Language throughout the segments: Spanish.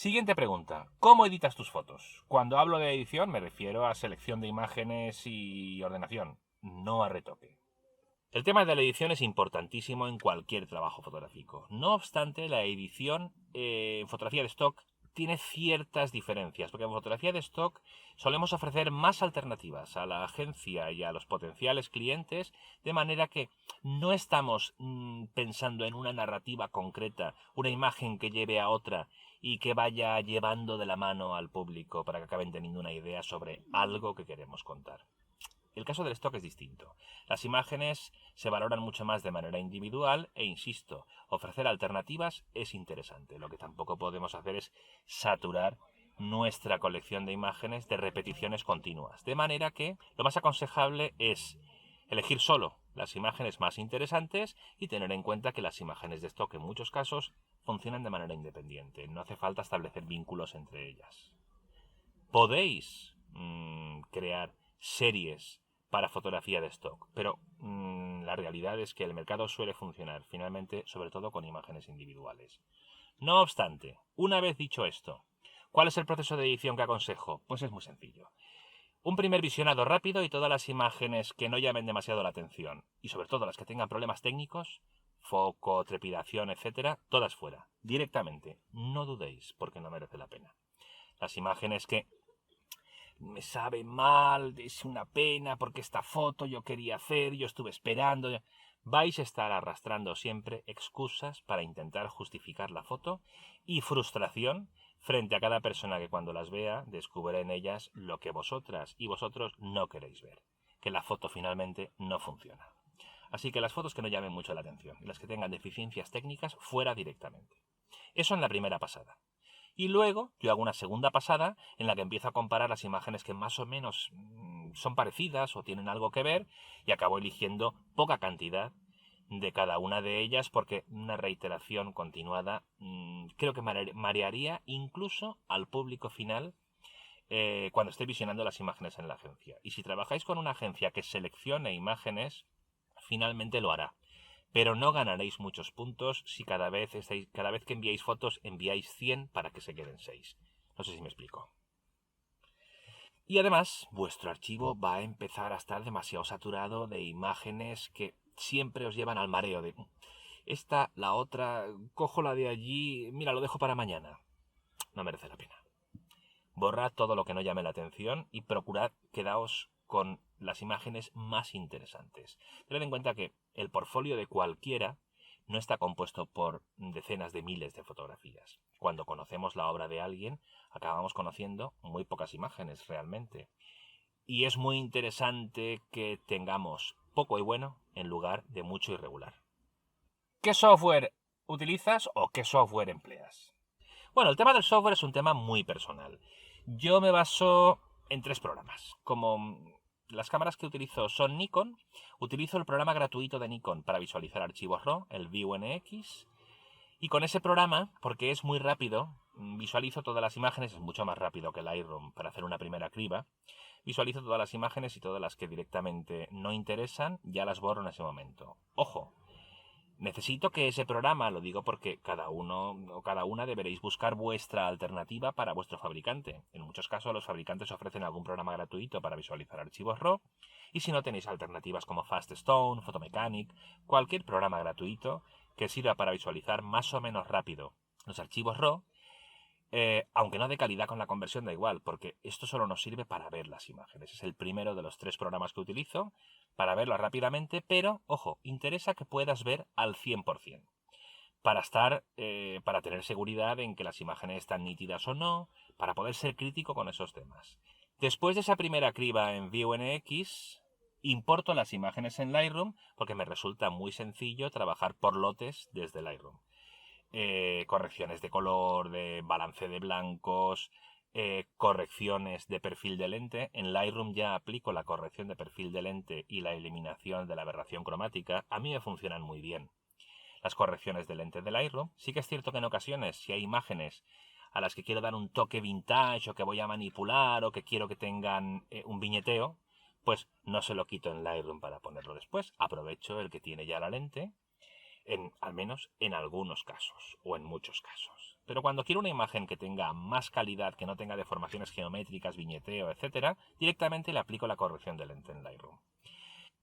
Siguiente pregunta. ¿Cómo editas tus fotos? Cuando hablo de edición me refiero a selección de imágenes y ordenación, no a retoque. El tema de la edición es importantísimo en cualquier trabajo fotográfico. No obstante, la edición en fotografía de stock tiene ciertas diferencias, porque en fotografía de stock solemos ofrecer más alternativas a la agencia y a los potenciales clientes, de manera que no estamos pensando en una narrativa concreta, una imagen que lleve a otra y que vaya llevando de la mano al público para que acaben teniendo una idea sobre algo que queremos contar. El caso del stock es distinto. Las imágenes se valoran mucho más de manera individual e, insisto, ofrecer alternativas es interesante. Lo que tampoco podemos hacer es saturar nuestra colección de imágenes de repeticiones continuas. De manera que lo más aconsejable es elegir solo las imágenes más interesantes y tener en cuenta que las imágenes de stock en muchos casos funcionan de manera independiente. No hace falta establecer vínculos entre ellas. Podéis crear series para fotografía de stock, pero la realidad es que el mercado suele funcionar finalmente sobre todo con imágenes individuales. No obstante, una vez dicho esto, ¿cuál es el proceso de edición que aconsejo? Pues es muy sencillo. Un primer visionado rápido y todas las imágenes que no llamen demasiado la atención, y sobre todo las que tengan problemas técnicos, foco, trepidación, etcétera, todas fuera, directamente. No dudéis, porque no merece la pena. Las imágenes que me sabe mal, es una pena porque esta foto yo quería hacer, yo estuve esperando. Vais a estar arrastrando siempre excusas para intentar justificar la foto y frustración frente a cada persona que cuando las vea descubre en ellas lo que vosotras y vosotros no queréis ver, que la foto finalmente no funciona. Así que las fotos que no llamen mucho la atención y las que tengan deficiencias técnicas fuera directamente. Eso en la primera pasada. Y luego yo hago una segunda pasada en la que empiezo a comparar las imágenes que más o menos son parecidas o tienen algo que ver y acabo eligiendo poca cantidad de cada una de ellas porque una reiteración continuada creo que marearía incluso al público final cuando esté visionando las imágenes en la agencia. Y si trabajáis con una agencia que seleccione imágenes, finalmente lo hará. Pero no ganaréis muchos puntos si cada vez que enviáis fotos enviáis 100 para que se queden 6. No sé si me explico. Y además, vuestro archivo va a empezar a estar demasiado saturado de imágenes que siempre os llevan al mareo de esta, la otra, cojo la de allí, mira, lo dejo para mañana. No merece la pena. Borrad todo lo que no llame la atención y procurad quedaos con las imágenes más interesantes. Tened en cuenta que el portfolio de cualquiera no está compuesto por decenas de miles de fotografías. Cuando conocemos la obra de alguien, acabamos conociendo muy pocas imágenes realmente. Y es muy interesante que tengamos poco y bueno en lugar de mucho y regular. ¿Qué software utilizas o qué software empleas? Bueno, el tema del software es un tema muy personal. Yo me baso en 3 programas. Como las cámaras que utilizo son Nikon, utilizo el programa gratuito de Nikon para visualizar archivos RAW, el ViewNX, y con ese programa, porque es muy rápido, visualizo todas las imágenes, es mucho más rápido que el Lightroom para hacer una primera criba, visualizo todas las imágenes y todas las que directamente no interesan, ya las borro en ese momento. Ojo, necesito que ese programa, lo digo porque cada uno o cada una deberéis buscar vuestra alternativa para vuestro fabricante. En muchos casos los fabricantes ofrecen algún programa gratuito para visualizar archivos RAW y si no tenéis alternativas como FastStone, Photomechanic, cualquier programa gratuito que sirva para visualizar más o menos rápido los archivos RAW, aunque no de calidad con la conversión da igual, porque esto solo nos sirve para ver las imágenes. Es el primero de los 3 programas que utilizo para verlo rápidamente, pero, ojo, interesa que puedas ver al 100%. Para tener seguridad en que las imágenes están nítidas o no, para poder ser crítico con esos temas. Después de esa primera criba en ViewNX, importo las imágenes en Lightroom porque me resulta muy sencillo trabajar por lotes desde Lightroom. Correcciones de color, de balance de blancos, correcciones de perfil de lente. En Lightroom ya aplico la corrección de perfil de lente y la eliminación de la aberración cromática. A mí me funcionan muy bien las correcciones de lente de Lightroom. Sí que es cierto que en ocasiones, si hay imágenes a las que quiero dar un toque vintage o que voy a manipular o que quiero que tengan un viñeteo, pues no se lo quito en Lightroom para ponerlo después. Aprovecho el que tiene ya la lente, al menos en algunos casos o en muchos casos. Pero cuando quiero una imagen que tenga más calidad, que no tenga deformaciones geométricas, viñeteo, etc., directamente le aplico la corrección de lente en Lightroom.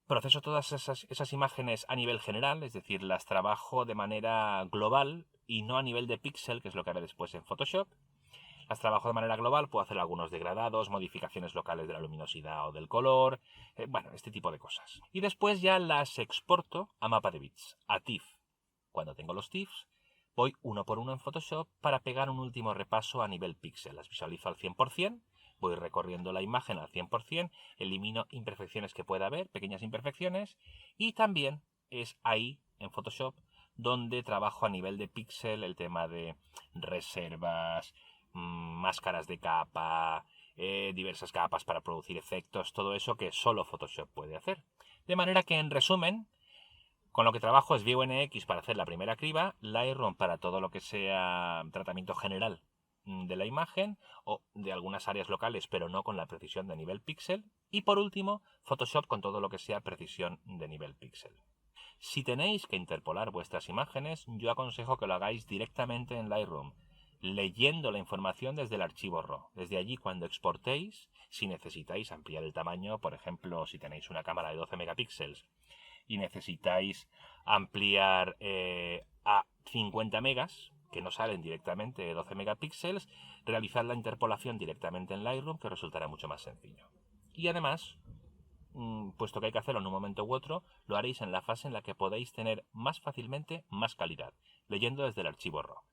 Proceso todas esas imágenes a nivel general, es decir, las trabajo de manera global y no a nivel de píxel, que es lo que haré después en Photoshop. Las trabajo de manera global, puedo hacer algunos degradados, modificaciones locales de la luminosidad o del color, bueno, este tipo de cosas. Y después ya las exporto a mapa de bits, a TIFF. Cuando tengo los TIFFs, voy uno por uno en Photoshop para pegar un último repaso a nivel píxel. Las visualizo al 100%, voy recorriendo la imagen al 100%, elimino imperfecciones que pueda haber, pequeñas imperfecciones, y también es ahí, en Photoshop, donde trabajo a nivel de píxel el tema de reservas, máscaras de capa, diversas capas para producir efectos, todo eso que solo Photoshop puede hacer. De manera que, en resumen, con lo que trabajo es VNX para hacer la primera criba, Lightroom para todo lo que sea tratamiento general de la imagen o de algunas áreas locales, pero no con la precisión de nivel píxel. Y por último, Photoshop con todo lo que sea precisión de nivel píxel. Si tenéis que interpolar vuestras imágenes, yo aconsejo que lo hagáis directamente en Lightroom, leyendo la información desde el archivo RAW. Desde allí, cuando exportéis, si necesitáis ampliar el tamaño, por ejemplo, si tenéis una cámara de 12 megapíxeles y necesitáis ampliar a 50 megas, que no salen directamente de 12 megapíxeles, realizad la interpolación directamente en Lightroom, que resultará mucho más sencillo. Y además, puesto que hay que hacerlo en un momento u otro, lo haréis en la fase en la que podéis tener más fácilmente más calidad, leyendo desde el archivo RAW.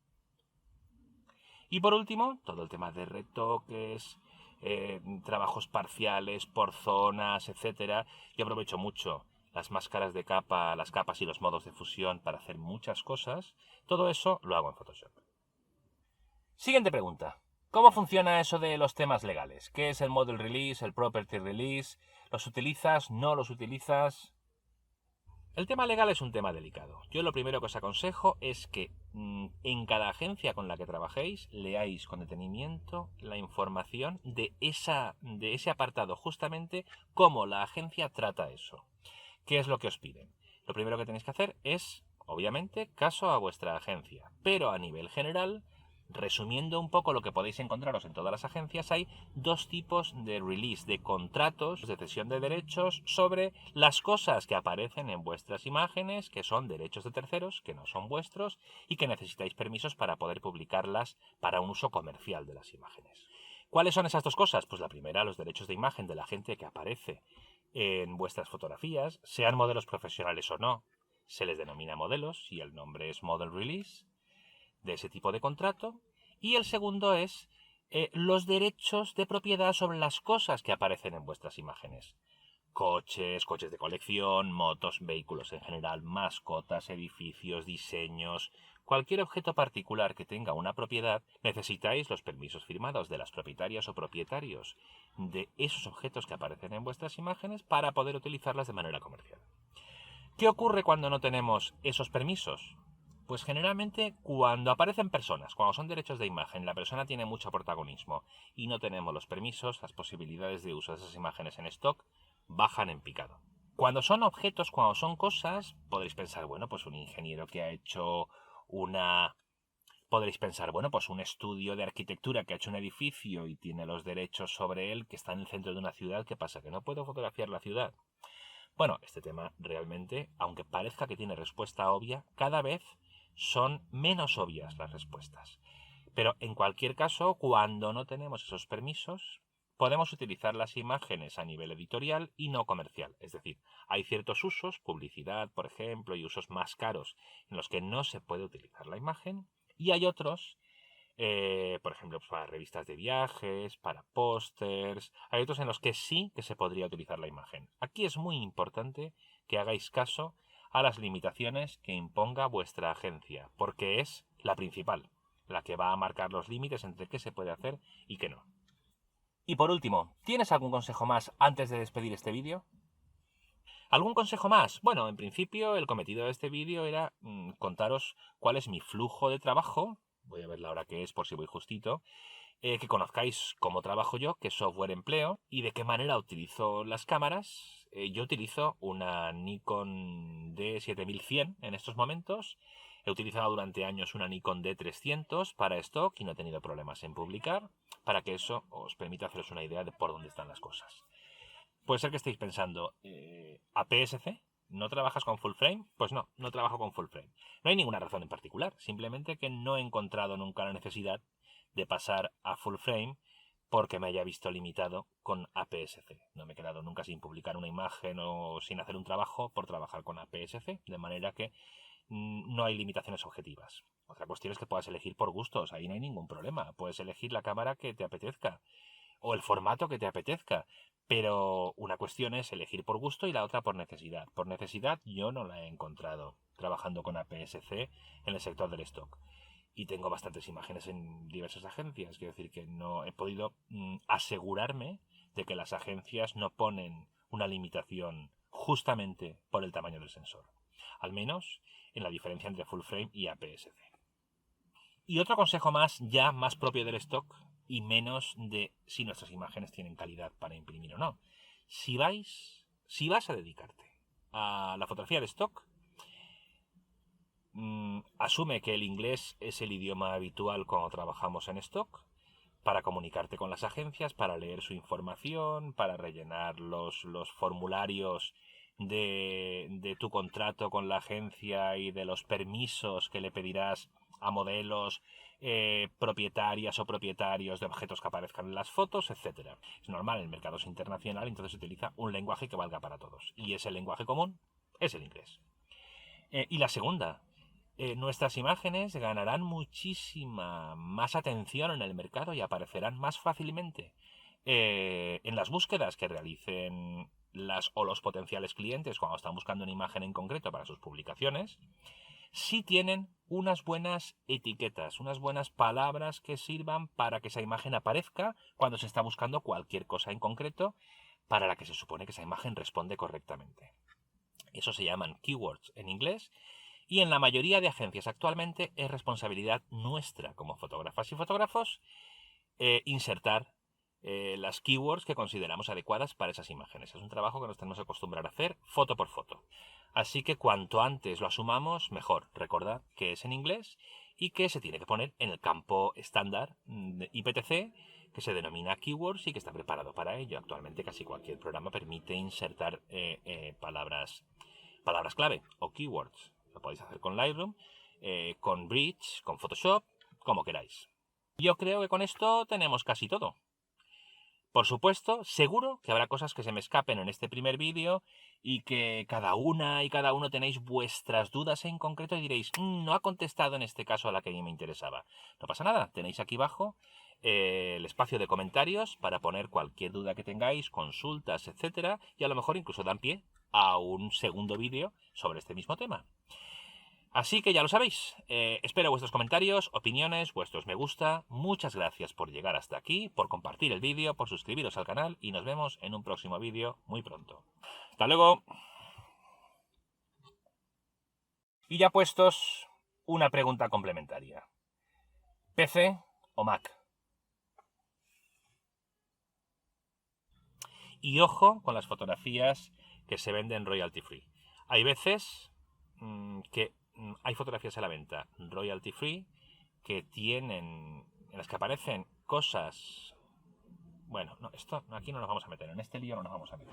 Y por último, todo el tema de retoques, trabajos parciales por zonas, etcétera. Yo aprovecho mucho las máscaras de capa, las capas y los modos de fusión para hacer muchas cosas. Todo eso lo hago en Photoshop. Siguiente pregunta. ¿Cómo funciona eso de los temas legales? ¿Qué es el Model Release, el Property Release? ¿Los utilizas? ¿No los utilizas? El tema legal es un tema delicado. Yo lo primero que os aconsejo es que en cada agencia con la que trabajéis leáis con detenimiento la información de ese apartado, justamente cómo la agencia trata eso. ¿Qué es lo que os piden? Lo primero que tenéis que hacer es, obviamente, caso a vuestra agencia, pero a nivel general, resumiendo un poco lo que podéis encontraros en todas las agencias, hay dos tipos de release, de contratos de cesión de derechos sobre las cosas que aparecen en vuestras imágenes, que son derechos de terceros, que no son vuestros, y que necesitáis permisos para poder publicarlas para un uso comercial de las imágenes. ¿Cuáles son esas dos cosas? Pues la primera, los derechos de imagen de la gente que aparece en vuestras fotografías, sean modelos profesionales o no, se les denomina modelos y el nombre es Model Release de ese tipo de contrato. Y el segundo es los derechos de propiedad sobre las cosas que aparecen en vuestras imágenes. Coches, coches de colección, motos, vehículos en general, mascotas, edificios, diseños. Cualquier objeto particular que tenga una propiedad, necesitáis los permisos firmados de las propietarias o propietarios de esos objetos que aparecen en vuestras imágenes para poder utilizarlas de manera comercial. ¿Qué ocurre cuando no tenemos esos permisos? Pues generalmente cuando aparecen personas, cuando son derechos de imagen, la persona tiene mucho protagonismo y no tenemos los permisos, las posibilidades de uso de esas imágenes en stock bajan en picado. Cuando son objetos, cuando son cosas, podréis pensar, bueno, pues un ingeniero que ha hecho podréis pensar, bueno, pues un estudio de arquitectura que ha hecho un edificio y tiene los derechos sobre él, que está en el centro de una ciudad, ¿qué pasa? ¿Que no puedo fotografiar la ciudad? Bueno, este tema realmente, aunque parezca que tiene respuesta obvia, cada vez son menos obvias las respuestas. Pero en cualquier caso, cuando no tenemos esos permisos, podemos utilizar las imágenes a nivel editorial y no comercial. Es decir, hay ciertos usos, publicidad, por ejemplo, y usos más caros en los que no se puede utilizar la imagen, y hay otros, por ejemplo, pues para revistas de viajes, para pósters, hay otros en los que sí que se podría utilizar la imagen. Aquí es muy importante que hagáis caso a las limitaciones que imponga vuestra agencia, porque es la principal, la que va a marcar los límites entre qué se puede hacer y qué no. Y por último, ¿tienes algún consejo más antes de despedir este vídeo? ¿Algún consejo más? Bueno, en principio el cometido de este vídeo era contaros cuál es mi flujo de trabajo. Voy a ver la hora que es por si voy justito. Que conozcáis cómo trabajo yo, qué software empleo y de qué manera utilizo las cámaras. Yo utilizo una Nikon D7100 en estos momentos. He utilizado durante años una Nikon D300 para stock y no he tenido problemas en publicar, para que eso os permita haceros una idea de por dónde están las cosas. Puede ser que estéis pensando, ¿APS-C? ¿No trabajas con full frame? Pues no, no trabajo con full frame. No hay ninguna razón en particular, simplemente que no he encontrado nunca la necesidad de pasar a full frame porque me haya visto limitado con APS-C. No me he quedado nunca sin publicar una imagen o sin hacer un trabajo por trabajar con APS-C, de manera que no hay limitaciones objetivas. Otra cuestión es que puedas elegir por gustos, ahí no hay ningún problema. Puedes elegir la cámara que te apetezca o el formato que te apetezca, pero una cuestión es elegir por gusto y la otra por necesidad. Por necesidad yo no la he encontrado trabajando con APS-C en el sector del stock. Y tengo bastantes imágenes en diversas agencias. Quiero decir que no he podido asegurarme de que las agencias no ponen una limitación justamente por el tamaño del sensor. Al menos en la diferencia entre full frame y APS-C. Y otro consejo más, ya más propio del stock y menos de si nuestras imágenes tienen calidad para imprimir o no. Si vas a dedicarte a la fotografía de stock, asume que el inglés es el idioma habitual cuando trabajamos en stock, para comunicarte con las agencias, para leer su información, para rellenar los formularios de tu contrato con la agencia y de los permisos que le pedirás a modelos, propietarias o propietarios de objetos que aparezcan en las fotos, etc. Es normal, el mercado es internacional, entonces se utiliza un lenguaje que valga para todos. Y ese lenguaje común es el inglés. Y la segunda, nuestras imágenes ganarán muchísima más atención en el mercado y aparecerán más fácilmente en las búsquedas que realicen las o los potenciales clientes cuando están buscando una imagen en concreto para sus publicaciones, si tienen unas buenas etiquetas, unas buenas palabras que sirvan para que esa imagen aparezca cuando se está buscando cualquier cosa en concreto para la que se supone que esa imagen responde correctamente. Eso se llaman keywords en inglés. Y en la mayoría de agencias actualmente es responsabilidad nuestra como fotógrafas y fotógrafos insertar las keywords que consideramos adecuadas para esas imágenes. Es un trabajo que nos tenemos que acostumbrar a hacer foto por foto. Así que cuanto antes lo asumamos, mejor. Recordad que es en inglés y que se tiene que poner en el campo estándar de IPTC, que se denomina keywords y que está preparado para ello. Actualmente casi cualquier programa permite insertar palabras clave o keywords. Lo podéis hacer con Lightroom, con Bridge, con Photoshop, como queráis. Yo creo que con esto tenemos casi todo. Por supuesto, seguro que habrá cosas que se me escapen en este primer vídeo y que cada una y cada uno tenéis vuestras dudas en concreto y diréis, no ha contestado en este caso a la que a mí me interesaba. No pasa nada, tenéis aquí abajo el espacio de comentarios para poner cualquier duda que tengáis, consultas, etcétera, y a lo mejor incluso dan pie a un segundo vídeo sobre este mismo tema. Así que ya lo sabéis, espero vuestros comentarios, opiniones, vuestros me gusta. Muchas gracias por llegar hasta aquí, por compartir el vídeo, por suscribiros al canal y nos vemos en un próximo vídeo muy pronto. ¡Hasta luego! Y ya puestos, una pregunta complementaria. ¿PC o Mac? Y ojo con las fotografías que se venden royalty free. Hay veces que hay fotografías a la venta royalty free que tienen, en las que aparecen cosas. Bueno, no, esto aquí no nos vamos a meter, en este lío no nos vamos a meter.